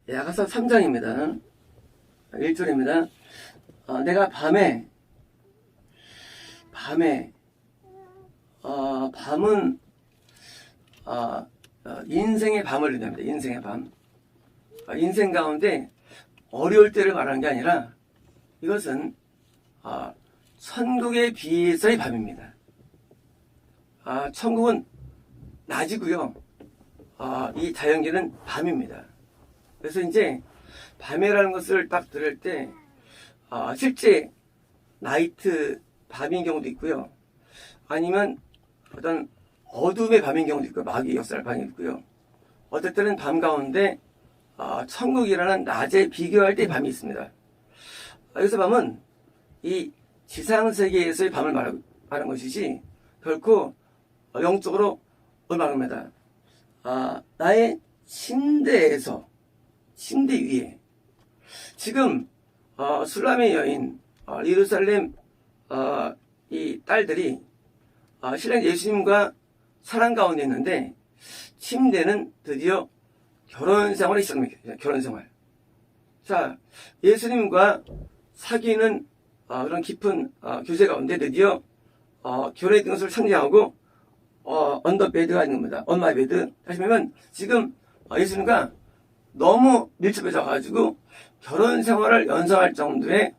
야가서 3장입니다. 1절입니다. 내가 밤은 인생의 밤을 의미합니다. 인생의 밤. 인생 가운데 어려울 때를 말하는 게 아니라 이것은 천국에 비해서의 밤입니다. 천국은 낮이고요. 이 자연계는 밤입니다. 그래서 이제 밤이라는 것을 딱 들을 때 실제 나이트 밤인 경우도 있고요. 아니면 어떤 어둠의 밤인 경우도 있고 마귀의 역사를 밤이 있고요. 어떨 때는 밤 가운데 천국이라는 낮에 비교할 때 밤이 있습니다. 여기서 밤은 이 지상세계에서의 밤을 말하는 것이지 결코 영적으로 말합니다. 나의 침대 위에 지금 술람의 여인 예루살렘 이 딸들이 신랑 예수님과 사랑 가운데 있는데 침대는 드디어 결혼 생활이 시작합니다. 결혼 생활. 자, 예수님과 사귀는 그런 깊은 교제 가운데 드디어 결혼의 것을 상징하고 언더 베드가 있는 겁니다. 언마이 베드. 다시 말하면 지금 예수님과 너무 밀접해져 가지고 결혼 생활을 연상할 정도의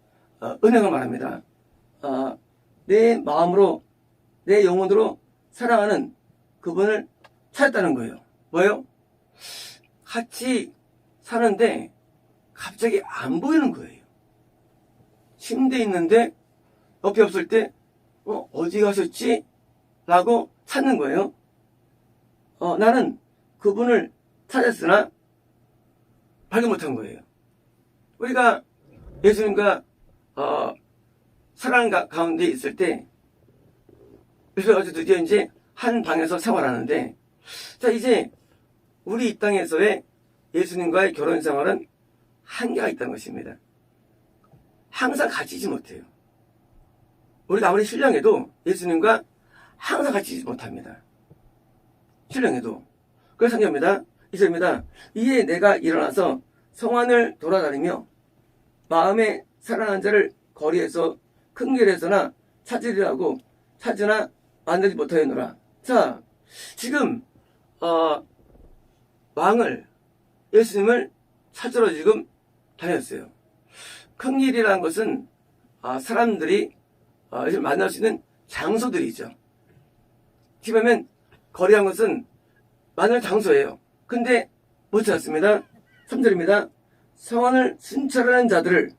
은행을 말합니다. 내 마음으로 내 영혼으로 사랑하는 그분을 찾았다는 거예요. 뭐예요? 같이 사는데 갑자기 안 보이는 거예요. 침대에 있는데 옆에 없을 때 어디 가셨지? 라고 찾는 거예요. 나는 그분을 찾았으나 발견 못한 거예요. 우리가 예수님과 사랑 가운데 있을 때 그래서 드디어 이제 한 방에서 생활하는데 자 이제 우리 이 땅에서의 예수님과의 결혼 생활은 한계가 있다는 것입니다. 항상 같이 있지 못해요. 우리가 아무리 신령해도 예수님과 항상 같이 있지 못합니다. 신령해도. 그래서 상기합니다. 2절입니다. 이에 내가 일어나서 성안을 돌아다니며 마음에 사랑하는 자를 거리에서 큰 길에서나 찾으리라고 찾으나 만나지 못하였노라. 자, 지금 왕을 예수님을 찾으러 지금 다녔어요. 큰 길이라는 것은 사람들이 만날 수 있는 장소들이죠. 지금은 거리한 것은 만날 장소예요. 근데 못 찾았습니다. 3절입니다. 성안을 순찰하는 자들을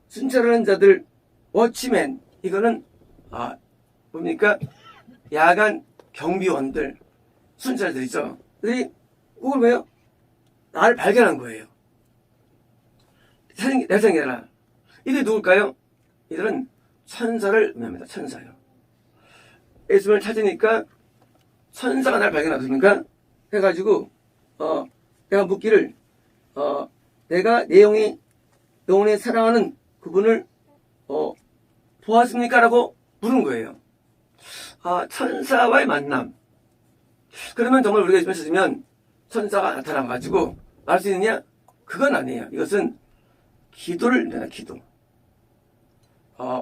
순찰하는 자들 워치맨 이거는 뭡니까? 야간 경비원들 순찰들이죠. 그들이 그걸 왜요? 나를 발견한 거예요. 내 생이잖아. 이들이 누굴까요? 이들은 천사를 의미합니다. 천사요. 예수님을 찾으니까 천사가 나를 발견하십니까? 해가지고 내가 묻기를 내가 내 영혼에 사랑하는 그분을 보았습니까? 라고 물은 거예요. 천사와의 만남. 그러면 정말 우리가 예수님을 찾으면 천사가 나타나가지고 알 수 있느냐? 그건 아니에요. 이것은 기도를 내나 기도.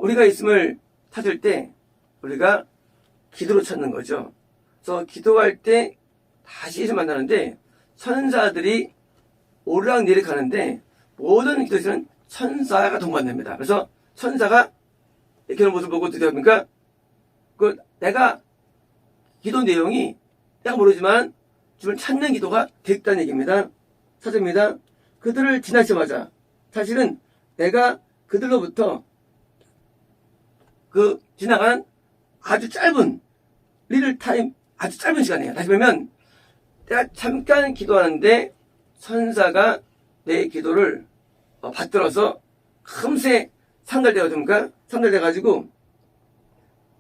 우리가 예수님을 찾을 때 우리가 기도로 찾는 거죠. 그래서 기도할 때 다시 예수 만나는데 천사들이 오르락내리락 하는데 모든 기도에서는 천사가 동반됩니다. 그래서 천사가 이렇게 모습을 보고 어떻게 합니까? 내가 기도 내용이 딱 모르지만 주를 찾는 기도가 됐다는 얘기입니다. 사절입니다. 그들을 지나자마자 사실은 내가 그들로부터 지나가는 아주 짧은 리틀 타임 아주 짧은 시간이에요. 다시 보면 내가 잠깐 기도하는데 천사가 내 기도를 받들어서 금세 상달돼가지고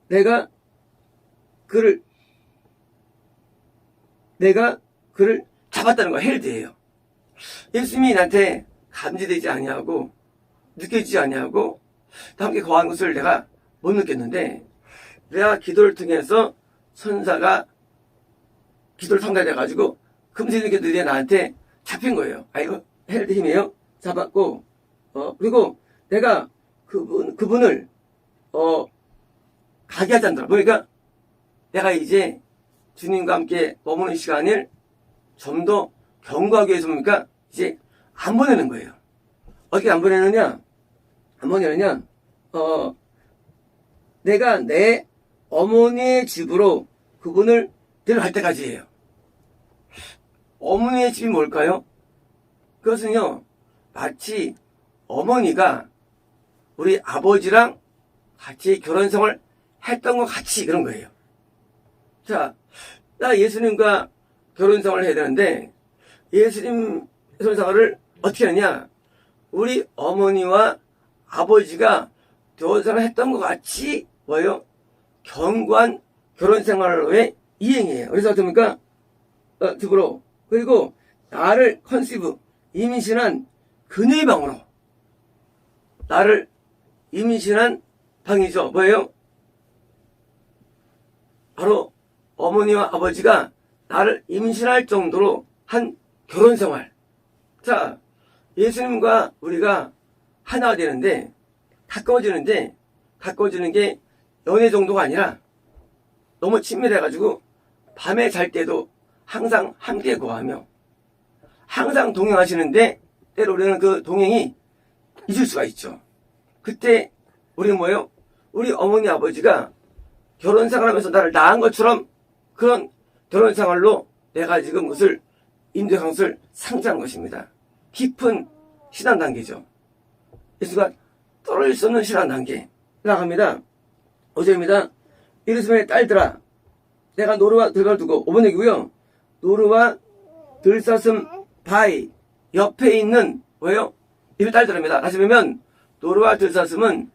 내가 그를 잡았다는 거야. 헬드예요. 예수님이 나한테 감지되지 아니하고 느껴지지 아니하고 함께 거하는 것을 내가 못 느꼈는데 내가 기도를 통해서 천사가 기도를 상달돼가지고 금세 느껴들이 나한테 잡힌 거예요. 아, 이거 헬드 힘이에요. 잡았고, 그리고 내가 그분을, 가게 하지 않더라. 그러니까 내가 이제 주님과 함께 머무는 시간을 좀 더 견고하게 해서 뭡니까? 이제 안 보내는 거예요. 어떻게 안 보내느냐? 안 보내느냐? 내가 내 어머니의 집으로 그분을 데려갈 때까지예요. 어머니의 집이 뭘까요? 그것은요, 마치 어머니가 우리 아버지랑 같이 결혼생활을 했던 것 같이 그런 거예요. 자, 나 예수님과 결혼생활을 해야 되는데, 예수님 결혼생활을 어떻게 하냐? 우리 어머니와 아버지가 결혼생활을 했던 것 같이 뭐예요? 견고한 결혼생활로의 이행이에요. 그래서 어떻습니까? 집으로. 그리고 나를 컨시브, 임신한 그녀의 방으로. 나를 임신한 방이죠. 뭐예요? 바로 어머니와 아버지가 나를 임신할 정도로 한 결혼생활. 자, 예수님과 우리가 하나가 되는데, 가까워지는 게 연애 정도가 아니라 너무 친밀해가지고 밤에 잘 때도 항상 함께 거하며 항상 동행하시는데 때로 우리는 그 동행이 잊을 수가 있죠. 그때 우리는 뭐예요? 우리 어머니 아버지가 결혼생활하면서 나를 낳은 것처럼 그런 결혼생활로 내가 지금 그것을 인도의 것을 상징하는 것입니다. 깊은 신앙 단계죠. 예수가 떨어질 수 없는 신앙 단계. 나갑니다. 5절입니다. 이르시면 딸들아, 내가 노루와 들가를 두고 5번 얘기고요. 노루와 들사슴 바위 옆에 있는 뭐예요? 이 딸들입니다. 다시 보면 노루와 들사슴은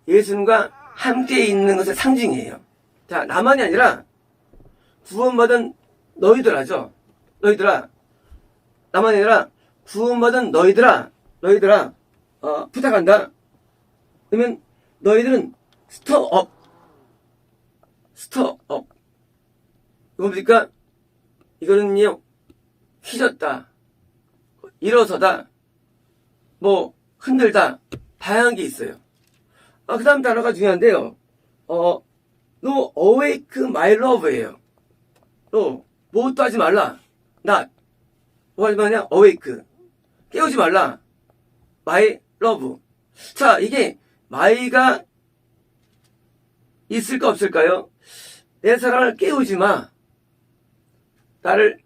예수님과 함께 있는 것의 상징이에요. 자, 나만이 아니라 구원받은 너희들아죠. 너희들아, 나만이 아니라 구원받은 너희들아, 부탁한다. 그러면 너희들은 스톱업. 이거 뭡니까? 이거는요, 휘졌다, 일어서다, 뭐, 흔들다, 다양한 게 있어요. 그 다음 단어가 중요한데요. No awake my love예요. 또, 무엇도 하지 말라. not. 뭐 하지 마냐? awake. 깨우지 말라. my love. 자, 이게 my가 있을까 없을까요? 내 사랑을 깨우지 마. 나를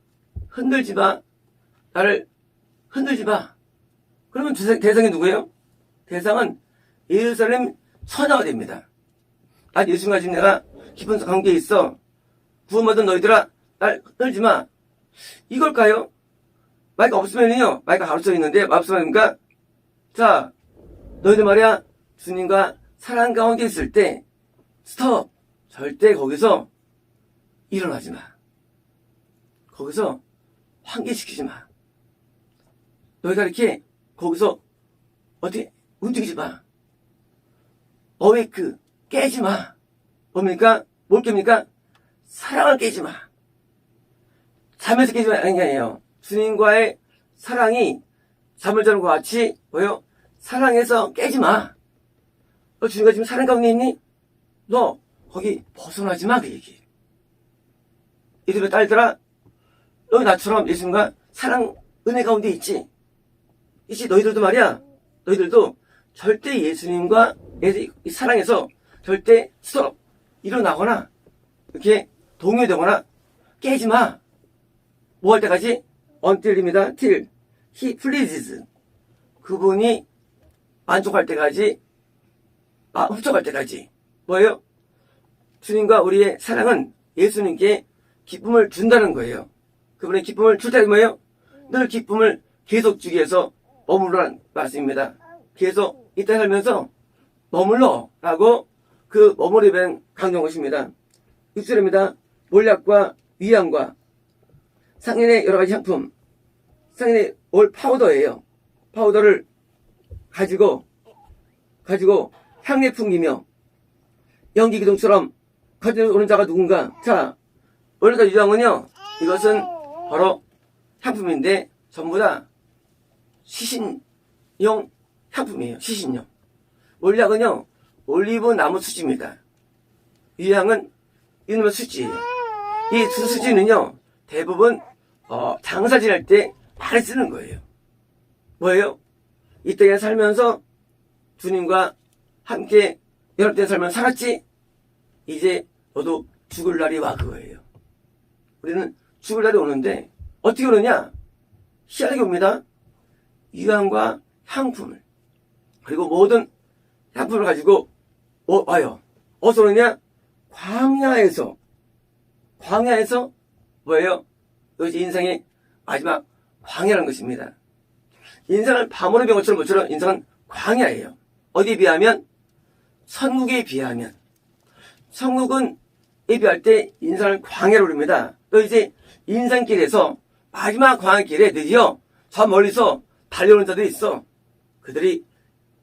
흔들지 마. 그러면 대상이 누구예요? 대상은 예루살렘 처녀가 됩니다. 예수님과 지금 내가 깊은 관계에 있어. 구원받은 너희들아, 날 흔들지 마. 이걸까요? 마이가 없으면요, 마이가 가로 써 있는데, 말씀하니까, 자, 너희들 말이야, 주님과 사랑 가운데 있을 때, 스톱! 절대 거기서 일어나지 마. 거기서 환기시키지 마. 너희가 이렇게 거기서 어떻게 움직이지 마. 어웨이크 깨지 마. 뭡니까? 뭘 깹니까? 사랑을 깨지 마. 잠에서 깨지 마는 게 아니에요. 주님과의 사랑이 잠을 자는 것 같이 뭐요? 사랑해서 깨지 마. 너 주님과 지금 사랑 가운데 있니? 너 거기 벗어나지 마. 그 얘기. 이름의 딸들아, 너 나처럼 예수님과 사랑 은혜 가운데 있지. 너희들도 말이야. 너희들도 절대 예수님과 이 사랑에서 절대 스톱 일어나거나 이렇게 동요되거나 깨지 마. 뭐 할 때까지? until입니다. till he pleases. 그분이 만족할 때까지, 흡족할 때까지. 뭐예요? 주님과 우리의 사랑은 예수님께 기쁨을 준다는 거예요. 그분의 기쁨을 줄 때 뭐예요? 늘 기쁨을 계속 주기 위해서 머물러라는 말씀입니다. 계속 이때 살면서 머물러라고 그 머무르에 대한 강조한 것입니다. 6절입니다. 몰약과 위암과 상인의 여러 가지 향품, 상인의 올 파우더예요. 파우더를 가지고 향내 풍기며 연기 기둥처럼 가지고 오는 자가 누군가. 자, 오늘까 유황은요, 이것은 바로 향품인데 전부 다 시신용 향품이에요. 시신용. 원약은요, 올리브 나무 수지입니다. 유향은 이놈의 수지예요. 이 두 수지는요, 대부분 장사 지낼 때 많이 쓰는 거예요. 뭐예요? 이 땅에 살면서 주님과 함께 여러 때 살면 살았지? 이제 너도 죽을 날이 와, 그거예요. 우리는 죽을 날이 오는데 어떻게 오느냐? 희한하게 옵니다. 유향과 향품을, 그리고 모든 향품을 가지고 와요. 어디서 오느냐? 광야에서 뭐예요? 이것이 인생의 마지막 광야라는 것입니다. 인생을 밤으로 본 것처럼 인생은 광야예요. 어디에 비하면? 천국에 비하면. 천국은 비할 때 인생을 광야로 부릅니다. 또 이제 인생길에서 마지막 광야길에 드디어 저 멀리서 달려오는 자들이 있어. 그들이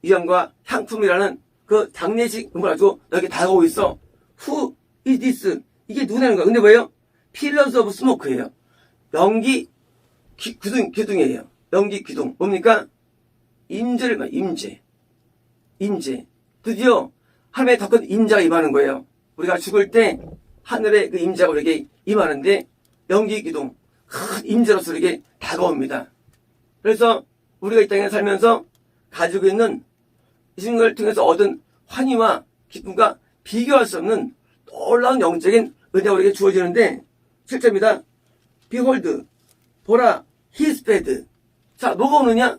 유향과 향품이라는 그 장례식 음을 가지고 여기 다가오고 있어. Who is this? 이게 누구냐는 거야. 근데 뭐예요? Pillars of Smoke예요. 연기 기둥이에요. 연기 기둥. 뭡니까? 임재를 말, 임재. 드디어 하늘에 더 큰 임재가 임하는 거예요. 우리가 죽을 때 하늘에 그 임재가 우리에게 임하는데 연기 기둥, 큰 임재로서 우리에게 다가옵니다. 그래서 우리가 이 땅에 살면서 가지고 있는 이 생각을 통해서 얻은 환희와 기쁨과 비교할 수 없는 놀라운 영적인 은혜가 우리에게 주어지는데 7절입니다. Behold, 보라, his bed. 자, 뭐가 오느냐?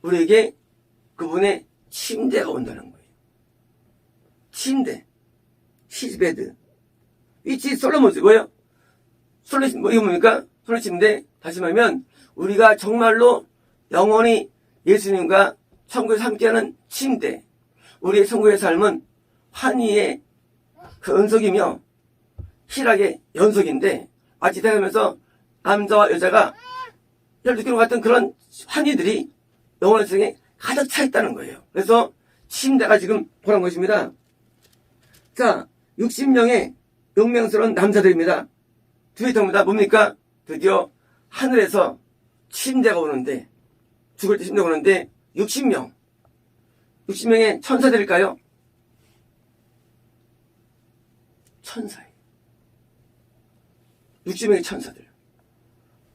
우리에게 그분의 침대가 온다는 거예요. 침대, his bed. 위치 솔로몬스 뭐예요? 뭐 이거 뭡니까? 솔로 침대. 다시 말하면 우리가 정말로 영원히 예수님과 천국에서 함께하는 침대. 우리의 천국의 삶은 환희의 그 연속이며 희락의 연속인데 마치 대하면서 남자와 여자가 12kg 같은 그런 환희들이 영원의 세상에 가득 차 있다는 거예요. 그래서 침대가 지금 보란 것입니다. 자, 60명의 용맹스러운 남자들입니다. 뒤에 있습니다. 뭡니까? 드디어 하늘에서 침대가 오는데, 죽을 때 침대가 오는데 60명의 천사들일까요? 천사예요. 60명의 천사들.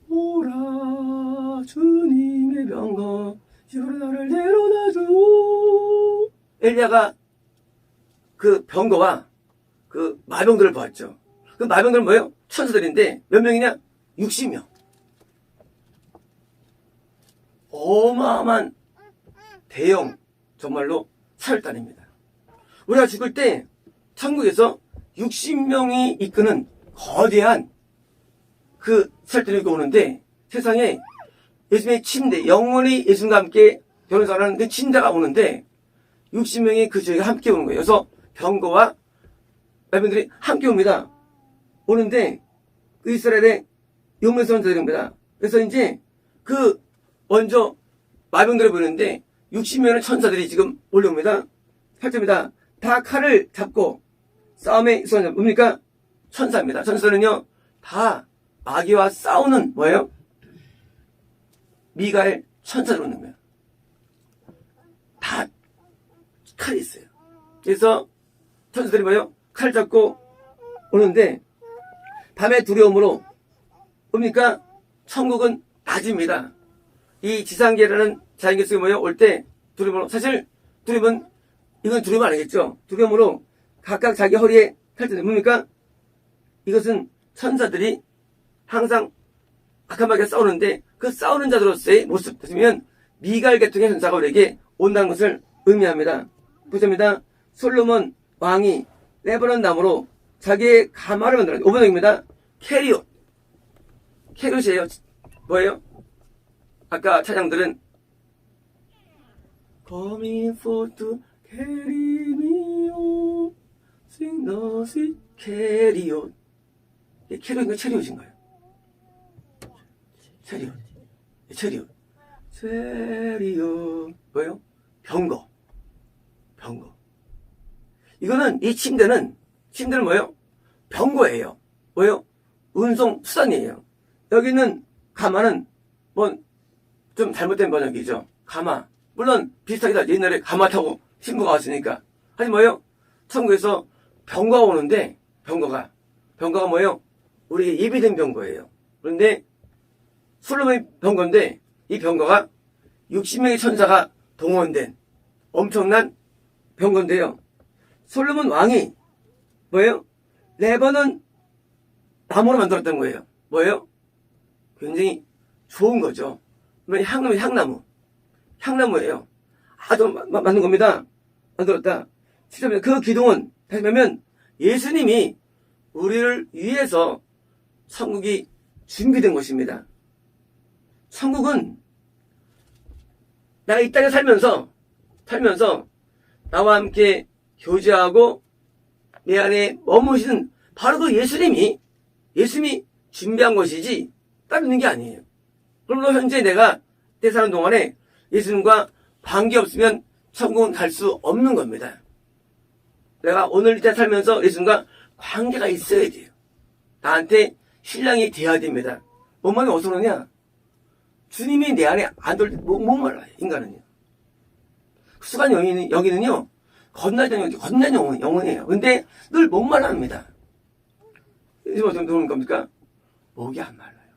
오라 주님의 병거 시로 나를 내려놔줘. 엘리야가 그 병거와 그 마병들을 보았죠. 그 마병들은 뭐예요? 천사들인데 몇 명이냐? 60명. 어마어마한 대형 정말로 사혈단입니다. 우리가 죽을 때 천국에서 60명이 이끄는 거대한 그 사혈단이 오는데 세상에 예수님의 침대, 영원히 예수님과 함께 결혼하는 그 침대가 오는데 60명이 그 저희가 함께 오는 거예요. 그래서 병거와 마병들이 함께 옵니다. 오는데 그 이스라엘의 용맹스러운 자들입니다. 그래서 이제 그 먼저 마병들을 보는데 60명의 천사들이 지금 몰려옵니다. 8절입니다. 다 칼을 잡고 싸움에 있었는 뭡니까? 천사입니다. 천사는요 다 마귀와 싸우는 뭐예요? 미가엘 천사를 오는 거예요. 다 칼이 있어요. 그래서 천사들이 뭐예요? 칼 잡고 오는데 밤의 두려움으로 뭡니까? 천국은 낮입니다. 이 지상계라는 자연계 속에 뭐예요? 올 때 두려움으로, 사실 두려움은 이건 두려움 아니겠죠? 두려움으로 각각 자기 허리에 칼을 뭡니까? 이것은 천사들이 항상 악한 마귀와 싸우는데 그 싸우는 자들로서의 모습, 보시면 미가엘 계통의 천사가 우리에게 온다는 것을 의미합니다. 보십니다. 솔로몬 왕이 레바논 나무로 자기의 가마를 만들었는데 5번역입니다. 캐리옷. 캐리옷이에요. 뭐예요? 아까 찬양들은 Coming for to carry me on Sing the sweet 캐리옷. 캐리옷은 체리옷인가요? 체리옷. 뭐예요? 병거. 이거는 이 침대는 뭐예요? 병거예요. 뭐예요? 운송 수단이에요. 여기 있는 가마는 뭐 좀 잘못된 번역이죠. 가마. 물론 비슷하긴 하죠. 옛날에 가마 타고 신부가 왔으니까. 하지만 뭐예요? 천국에서 병거가 오는데 병거가 뭐예요? 우리에게 예비된 병거예요. 그런데 솔로몬의 병거인데 이 병거가 60명의 천사가 동원된 엄청난 병거인데요. 솔로몬 왕이 뭐예요? 레바논 나무로 만들었던 거예요. 뭐예요? 굉장히 좋은 거죠. 향나무예요. 아주 맞는 겁니다. 만들었다. 실제로 그 기둥은 다시 말하면 예수님이 우리를 위해서 천국이 준비된 것입니다. 천국은 내가 이 땅에 살면서 나와 함께 교제하고 내 안에 머무시는 바로 그 예수님이 준비한 것이지 따로 있는 게 아니에요. 그러므로 현재 내가 때 사는 동안에 예수님과 관계 없으면 천국은 갈 수 없는 겁니다. 내가 오늘 이때 살면서 예수님과 관계가 있어야 돼요. 나한테 신랑이 돼야 됩니다. 뭔 말이 어디서 그러냐? 주님이 내 안에 안 들을 때 목말라요. 인간은요. 수간 여기는요. 건너는 영혼이에요. 근데 늘 목말라합니다. 이제 어떻게 되는 겁니까? 목이 안 말라요.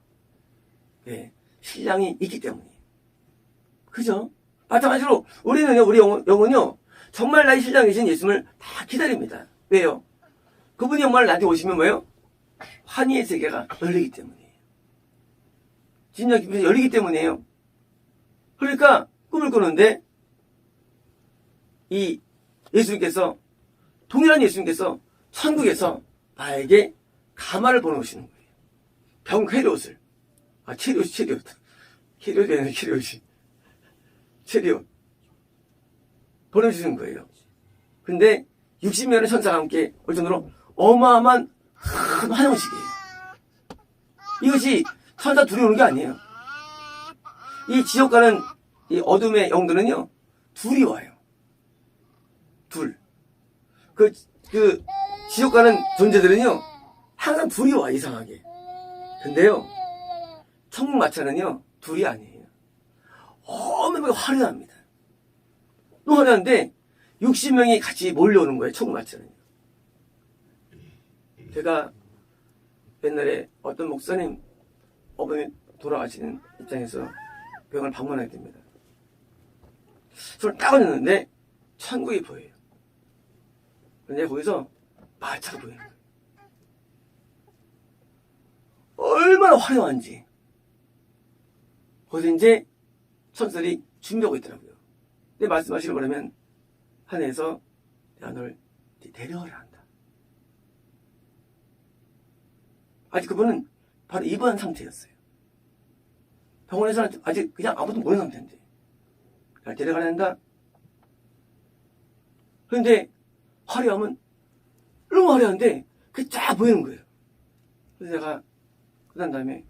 네, 신랑이 있기 때문이에요. 그죠? 마찬가지로 우리는요, 우리 영혼은요, 정말 나의 신랑이신 예수님을 다 기다립니다. 왜요? 그분이 정말 나한테 오시면 뭐예요? 환희의 세계가 열리기 때문이에요. 진정 깊이 열리기 때문이에요. 그러니까 꿈을 꾸는데 이 예수님께서 동일한 예수님께서 천국에서 나에게 가마를 보내오시는 거예요. 병쾌리옷을 체리옷 보내주시는 거예요. 근데 60명의 천사가 함께 올 정도로 어마어마한 큰 환영식이에요. 이것이 천사 둘이 오는 게 아니에요. 이 지옥 가는 이 어둠의 영들은요, 둘이 와요. 둘. 그 지옥 가는 존재들은요, 항상 둘이 와, 이상하게. 근데요, 천국 마차는요, 둘이 아니에요. 어마어마하게 화려합니다. 너무 화려한데, 60명이 같이 몰려오는 거예요, 천국 마차는요. 제가 옛날에 어떤 목사님, 어머니 돌아가시는 입장에서 병원을 방문하게 됩니다. 손을 딱 얹었는데, 천국이 보여요. 근데 거기서 마차가 보이는 거예요. 얼마나 화려한지. 거기서 이제 천사들이 준비하고 있더라고요. 근데 말씀하시는 거라면 하늘에서 내가 널 데려가려 한다. 아직 그분은 바로 입원 상태였어요. 병원에서는 아직 그냥 아무도 모르는 상태인데 날 데려가려 한다. 그런데 화려함은 너무 화려한데 그게 쫙 보이는 거예요. 그래서 제가 그런 다음에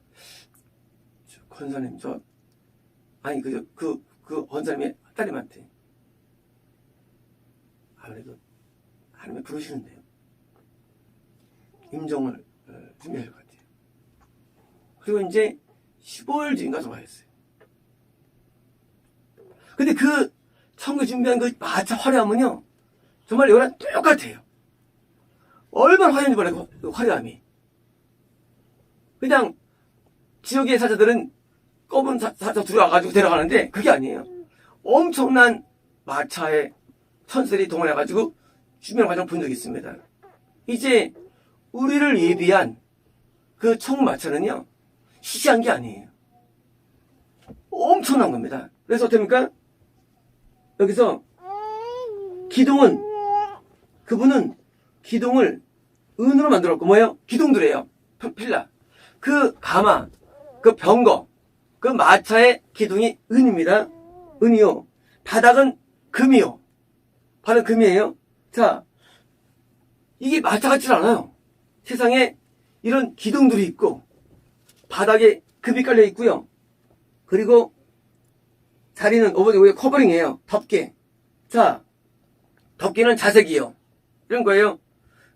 권사님 그 권사님의 딸님한테 아무래도 하나님이 부르시는데요. 임종을 준비할 것 같아요. 그리고 이제 15일 뒤인가 돌아왔어요. 근데 그 천국 준비한 그 마차 화려함은요, 정말 이거랑 똑같아요. 얼마나 화려한지 몰라요, 그 화려함이. 그냥 지옥의 사자들은 검은 사자 들어와가지고 데려가는데 그게 아니에요. 엄청난 마차에 천사들이 동원해가지고 준비하는 과정을 본 적이 있습니다. 이제 우리를 예비한 그 천국 마차는요, 시시한 게 아니에요. 엄청난 겁니다. 그래서 어떻습니까? 여기서 그분은 기둥을 은으로 만들었고, 뭐예요? 기둥들이에요. 필라. 그 가마, 그 병거, 그 마차의 기둥이 은입니다. 은이요. 바닥은 금이요. 바닥은 금이에요. 자, 이게 마차 같지 않아요. 세상에 이런 기둥들이 있고, 바닥에 금이 깔려 있고요. 그리고 자리는 오버되고 커버링이에요. 덮개. 자, 덮개는 자색이요. 이런 거예요.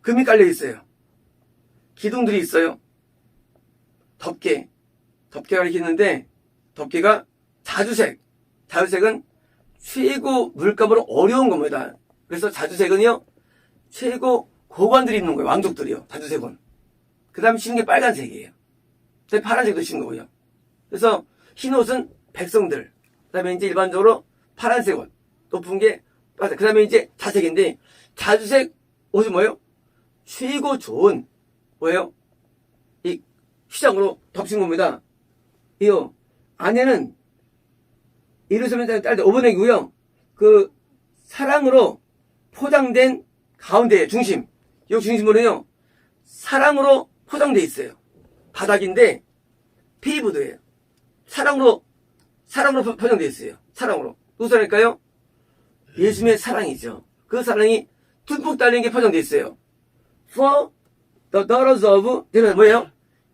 금이 깔려 있어요. 기둥들이 있어요. 덮개가 이렇게 있는데 덮개가 자주색. 자주색은 최고 물감으로 어려운 겁니다. 그래서 자주색은요, 최고 고관들이 입는 거예요. 왕족들이요. 자주색은. 그 다음에 신는 게 빨간색이에요. 파란색도 신는 거고요. 그래서 흰 옷은 백성들. 그 다음에 이제 일반적으로 파란색 옷. 높은 게 그 다음에 이제 자색인데, 자주색 옷이 뭐예요? 최고 좋은, 뭐예요? 이 휘장으로 덮친 겁니다. 이요. 안에는 예루살렘 딸들 오버넥이고요. 그 사랑으로 포장된 가운데 중심. 이 중심으로는요. 사랑으로 포장되어 있어요. 바닥인데 페이브드예요. 사랑으로 포장되어 있어요. 사랑으로. 무슨 사랑일까요? 예수님의 사랑이죠. 그 사랑이 듬뿍 달린 게 포장되어 있어요. For the daughters of 뭐예요?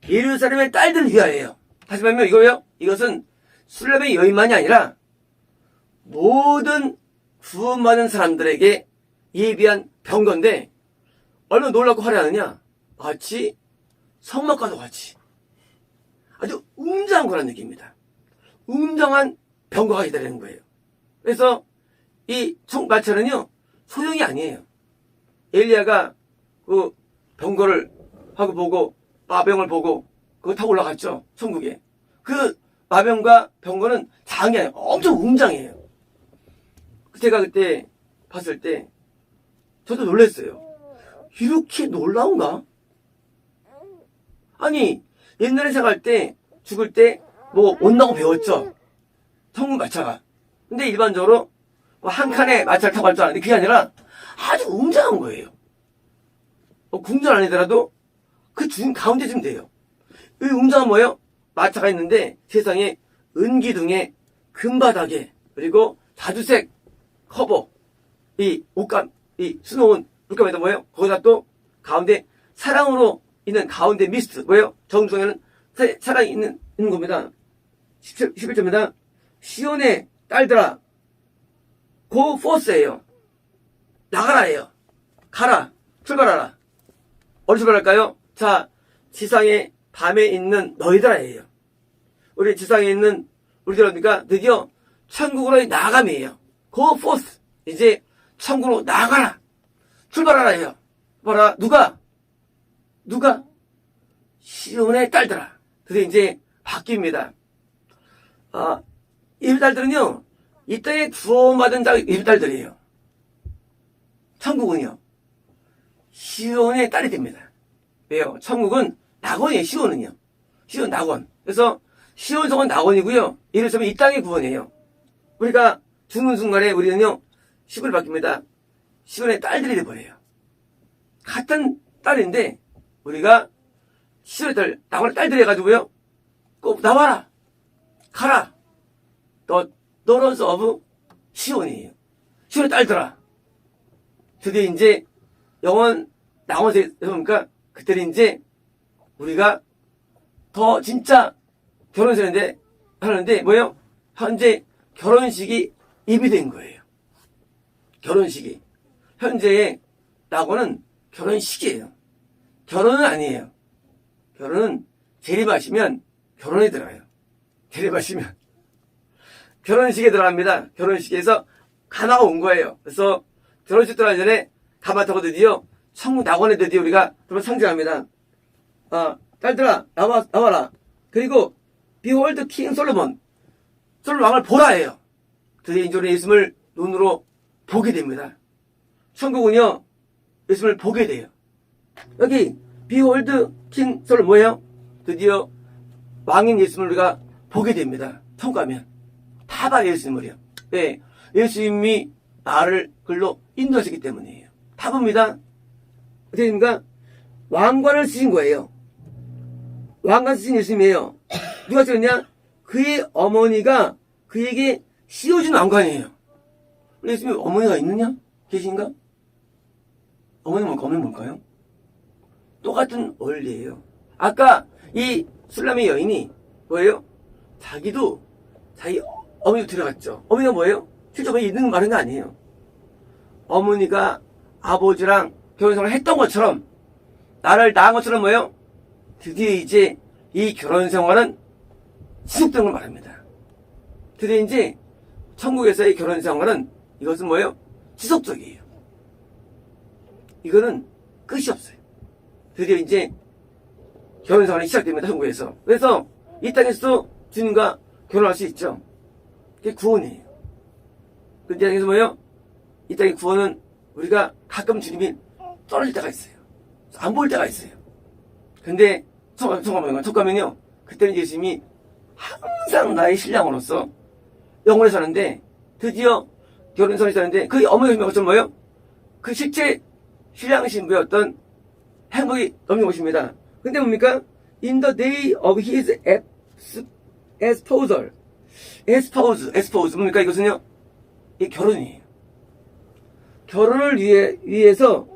예루살렘의 딸들 위하여요. 다시 말하면 이거예요. 이것은 술람의 여인만이 아니라 모든 구원받은 사람들에게 예비한 병거인데 얼마나 놀랍고 화려하느냐. 마치 성막과도 같이 아주 웅장한 거라는 느낌입니다. 웅장한 병거가 기다리는 거예요. 그래서 이 마차는요 소형이 아니에요. 엘리야가 그 병거를 하고 보고 마병을 보고 그거 타고 올라갔죠. 천국에. 그 마병과 병거는 장이 아니에요. 엄청 웅장해요. 제가 그때 봤을 때 저도 놀랐어요. 이렇게 놀라운가? 아니 옛날에 생각할 때 죽을 때 뭐 온다고 배웠죠. 천국 마차가. 근데 일반적으로 한 칸에 마차를 타고 갈 줄 알았는데 그게 아니라 아주 웅장한 거예요. 궁전 아니더라도 그 중 가운데쯤 돼요. 이 웅장한 뭐예요? 마차가 있는데 세상에 은기둥에 금바닥에 그리고 자주색 커버 이 옷감 이 수놓은 물감에다 뭐예요? 거기다 또 가운데 사랑으로 있는 가운데 미스트 뭐예요? 정중에는 사랑이 있는 겁니다. 11절입니다. 시온의 딸들아 고 포스예요. 나가라예요. 가라. 출발하라. 어디 출발할까요? 자, 지상의 밤에 있는 너희들아예요. 우리 지상에 있는 우리들이니까 드디어 천국으로의 나감이에요. 고 포스. 이제 천국으로 나가라. 출발하라예요. 봐라. 누가? 시온의 딸들아. 드디어 이제 바뀝니다. 이 딸들은요. 이 땅에 구원받은 자 이 딸들이에요. 천국은요. 시온의 딸이 됩니다. 왜요? 천국은 낙원이에요. 시온은요. 시온 낙원. 그래서 시온 성은 낙원이고요. 예루살렘은 이 땅의 구원이에요. 우리가 죽는 순간에 우리는요. 시골이 바뀝니다. 시온의 딸들이 돼버려요. 같은 딸인데 우리가 시온의 딸, 낙원의 딸들이 해가지고요. 꼭 나와라. 가라. 너 너런스 오브 시온이에요. 시온의 딸들아. 드디어 이제 영원 낙원에서 보니까 그때는 이제 우리가 더 진짜 결혼식인데 하는데 뭐예요? 현재 결혼식이 예비된 거예요. 결혼식이. 현재의 낙원은 결혼식이에요. 결혼은 아니에요. 결혼은 재림하시면 결혼에 들어가요. 재림하시면 결혼식에 들어갑니다. 결혼식에서 가나가 온 거예요. 그래서 결혼식 들어가기 전에 가마 타고 드디어 천국 낙원에 드디어 우리가 상징합니다. 딸들아 나와라. 그리고 비홀드 킹 솔로몬 왕을 보라 해요. 드디어 이제 우리 예수님을 눈으로 보게 됩니다. 천국은요 예수님을 보게 돼요. 여기 비홀드 킹 솔로몬 뭐예요? 드디어 왕인 예수님을 우리가 보게 됩니다. 천국 가면 다 봐 예수님을요. 네, 예수님이 나를 글로 인도하시기 때문이에요. 다 봅니다. 어떻게 됩니까? 왕관을 쓰신 거예요. 왕관 쓰신 예수님이에요. 누가 쓰였냐? 그의 어머니가 그에게 씌워준 왕관이에요. 예수님 어머니가 있느냐? 계신가? 어머니는 뭘까요? 똑같은 원리예요. 아까 이 술람의 여인이 뭐예요? 자기도 자기 어머니도 데려갔죠. 어머니가 뭐예요? 실제 어머니 있는 말은 거 아니에요. 어머니가 아버지랑 결혼생활을 했던 것처럼 나를 낳은 것처럼 뭐예요? 드디어 이제 이 결혼생활은 지속되는 걸 말합니다. 드디어 이제 천국에서의 결혼 생활은 이것은 뭐예요? 지속적이에요. 이거는 끝이 없어요. 드디어 이제 결혼 생활이 시작됩니다. 천국에서. 그래서 이 땅에서도 주님과 결혼할 수 있죠. 그게 구원이에요. 근데 이 땅에서 뭐예요? 이 땅의 구원은 우리가 가끔 주님이 떨어질 때가 있어요. 안 보일 때가 있어요. 근데 잠깐만요. 그때는 예수님이 항상 나의 신랑으로서 영원히 사는데, 드디어 결혼선이 사는데 그 어머니가 어떤 뭐예요? 그 실제 신랑 신부의 어떤 행복이 넘는 것입니다. 근데 뭡니까? In the day of his espousal. espouse. 뭡니까? 이것은요? 이 결혼이에요. 결혼을 위해서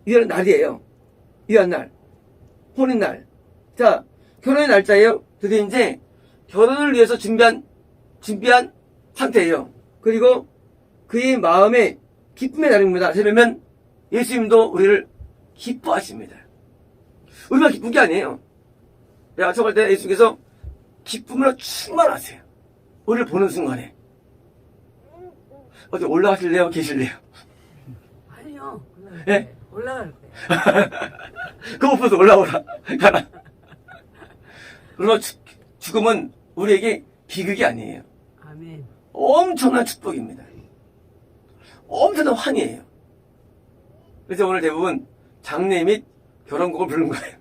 위한 날이에요. 위한 날. 혼인 날. 자, 결혼의 날짜예요. 드디어 이제 결혼을 위해서 준비한 상태예요. 그리고 그의 마음에 기쁨의 날입니다. 왜냐면 예수님도 우리를 기뻐하십니다. 우리만 기쁜 게 아니에요. 약속할 때 예수님께서 기쁨으로 충만하세요. 우리를 보는 순간에. 어디 올라가실래요? 계실래요? 아니요. 예? 올라갈 거예요. 그거 보서 올라오라. 가라. 그러나 죽음은 우리에게 비극이 아니에요. 아멘. 엄청난 축복입니다. 엄청난 환희예요. 그래서 오늘 대부분 장례 및 결혼곡을 부르는 거예요.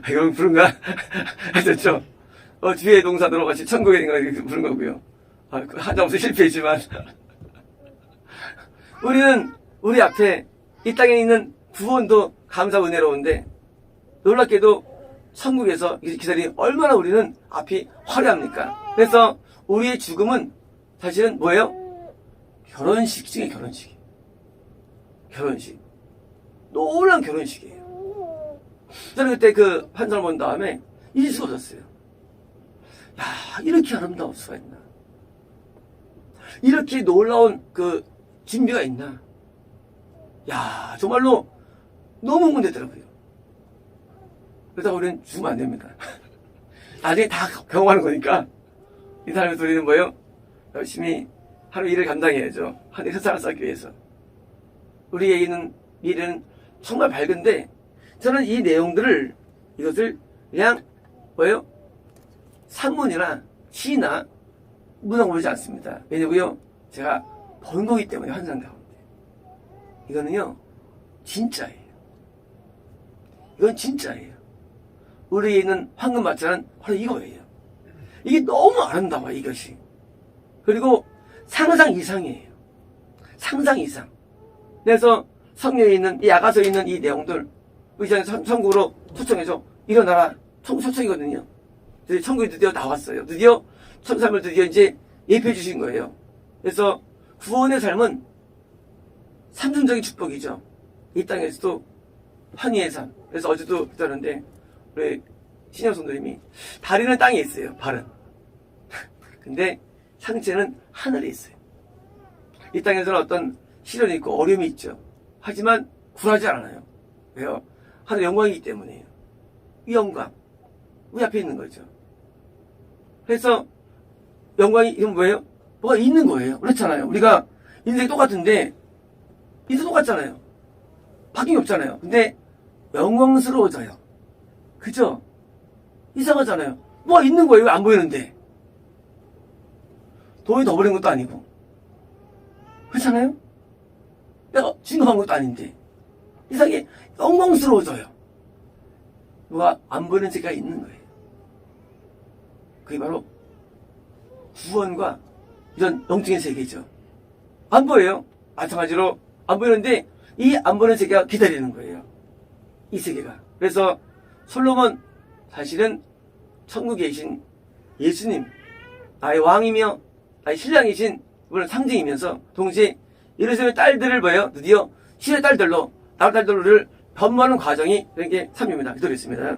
이거 부른가? 하셨죠? 뒤에 동사들로 같이 천국에 있는 거 부른 거고요. 한자없이 실패했지만. 우리는 우리 앞에 이 땅에 있는 구원도 감사 은혜로운데, 놀랍게도 천국에서 기다리는 얼마나 우리는 앞이 화려합니까? 그래서 우리의 죽음은 사실은 뭐예요? 결혼식 중에 결혼식. 결혼식. 놀라운 결혼식이에요. 저는 그때 그 판사를 본 다음에 잊을 수가 없었어요. 야, 이렇게 아름다울 수가 있나? 이렇게 놀라운 그 준비가 있나? 야, 정말로 너무 흥분되더라고요. 그러다 우리는 죽으면 안 됩니다. 나중에 다 경험하는 거니까 이 사람의 소리는 뭐예요? 열심히 하루 일을 감당해야죠. 한해 세상을 쌓기 위해서. 우리에게 있는 미래는 정말 밝은데, 저는 이 내용들을, 이것을 그냥 뭐예요? 산문이나 시나 문학 보지 않습니다. 왜냐고요? 제가 본 거기 때문에 환상 가운데. 이거는요, 진짜예요. 이건 진짜예요. 우리에 있는 황금마차는 바로 이거예요. 이게 너무 아름다워요, 이것이. 그리고 상상 이상이에요. 상상 이상. 그래서 성경에 있는, 이 야가서에 있는 이 내용들, 의장에서 천국으로 초청해서 일어나라. 초청이거든요. 천국이 드디어 나왔어요. 드디어 천사를 드디어 이제 예표해 주신 거예요. 그래서 구원의 삶은 삼중적인 축복이죠. 이 땅에서도 환희의 삶. 그래서 어제도 했다는데, 우리 신영 성도님이 다리는 땅에 있어요. 발은. 근데 상체는 하늘에 있어요. 이 땅에서는 어떤 시련이 있고 어려움이 있죠. 하지만 굴하지 않아요. 왜요? 하늘 영광이기 때문이에요. 이 영광. 우리 앞에 있는 거죠. 그래서 영광이 이건 뭐예요? 뭐가 있는 거예요. 그렇잖아요. 우리가 인생이 똑같은데 인생 똑같잖아요. 바뀐 게 없잖아요. 근데 영광스러워져요. 그죠? 이상하잖아요. 뭐가 있는 거예요. 왜 안 보이는데? 돈이 더 버린 것도 아니고. 그렇잖아요? 내가 진급한 것도 아닌데. 이상하게 영광스러워져요. 뭐가 안 보이는 세계가 있는 거예요. 그게 바로 구원과 이런 영적인 세계죠. 안 보여요. 마찬가지로 안 보이는데 이 안 보이는 세계가 기다리는 거예요. 이 세계가. 그래서 솔로몬 사실은 천국에 계신 예수님, 나의 왕이며 나의 신랑이신 분을 상징이면서 동시에 예루살렘의 딸들을 뭐예요? 드디어 신의 딸들로, 나의 딸들을 변모하는 과정이 이런 게 3입니다. 기도했습니다.